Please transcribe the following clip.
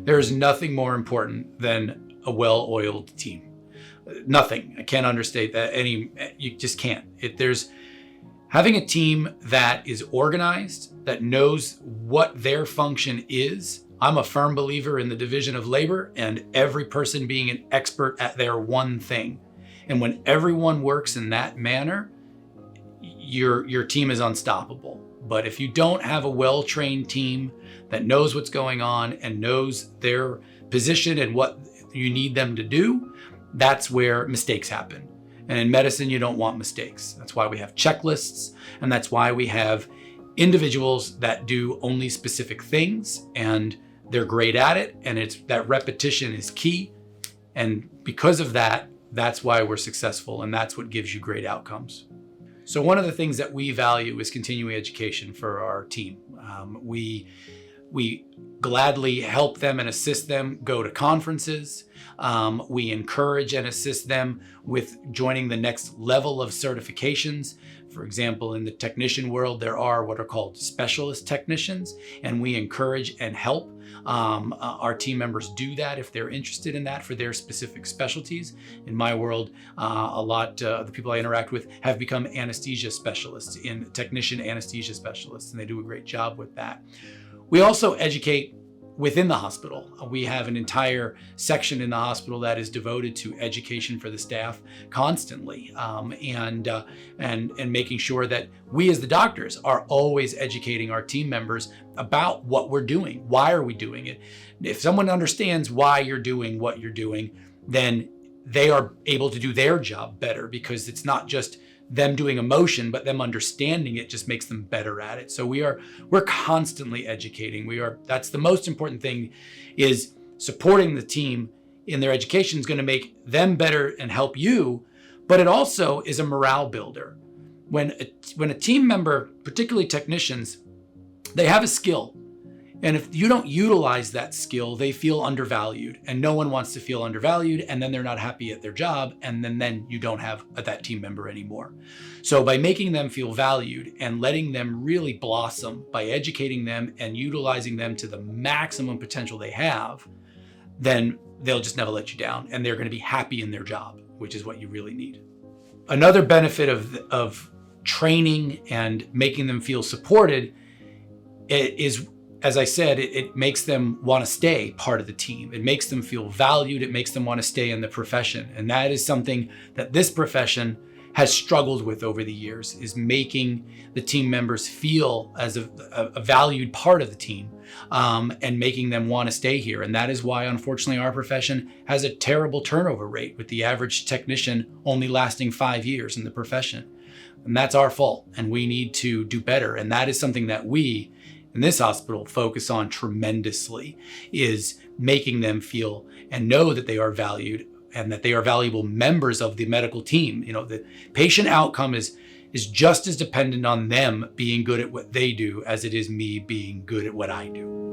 There is nothing more important than a well-oiled team. Nothing. I can't understate that. You just can't. There's having a team that is organized, that knows what their function is. I'm a firm believer in the division of labor and every person being an expert at their one thing. And when everyone works in that manner, your team is unstoppable. But if you don't have a well-trained team that knows what's going on and knows their position and what you need them to do, that's where mistakes happen. And in medicine, you don't want mistakes. That's why we have checklists, and that's why we have individuals that do only specific things, and they're great at it, and it's that repetition is key. And because of that, that's why we're successful, and that's what gives you great outcomes. So one of the things that we value is continuing education for our team. We gladly help them and assist them go to conferences. We encourage and assist them with joining the next level of certifications. For example, in the technician world, there are what are called specialist technicians, and we encourage and help our team members do that if they're interested in that for their specific specialties. In my world, a lot of the people I interact with have become anesthesia specialists, technician anesthesia specialists, and they do a great job with that. We also educate within the hospital. We have an entire section in the hospital that is devoted to education for the staff constantly, and making sure that we as the doctors are always educating our team members about what we're doing. Why are we doing it? If someone understands why you're doing what you're doing, then they are able to do their job better, because it's not just them doing a motion, but them understanding it just makes them better at it. So we're constantly educating. That's the most important thing, is supporting the team in their education is going to make them better and help you, but it also is a morale builder. When a team member, particularly technicians, they have a skill, and if you don't utilize that skill, they feel undervalued, and no one wants to feel undervalued, and then they're not happy at their job, and then you don't have that team member anymore. So by making them feel valued and letting them really blossom, by educating them and utilizing them to the maximum potential they have, then they'll just never let you down, and they're going to be happy in their job, which is what you really need. Another benefit of training and making them feel supported is, as I said, it makes them want to stay part of the team. It makes them feel valued. It makes them want to stay in the profession. And that is something that this profession has struggled with over the years, is making the team members feel as a valued part of the team, and making them want to stay here. And that is why, unfortunately, our profession has a terrible turnover rate, with the average technician only lasting 5 years in the profession. And that's our fault, and we need to do better. And that is something that we in this hospital focus on tremendously, is making them feel and know that they are valued and that they are valuable members of the medical team. You know, the patient outcome is just as dependent on them being good at what they do as it is me being good at what I do.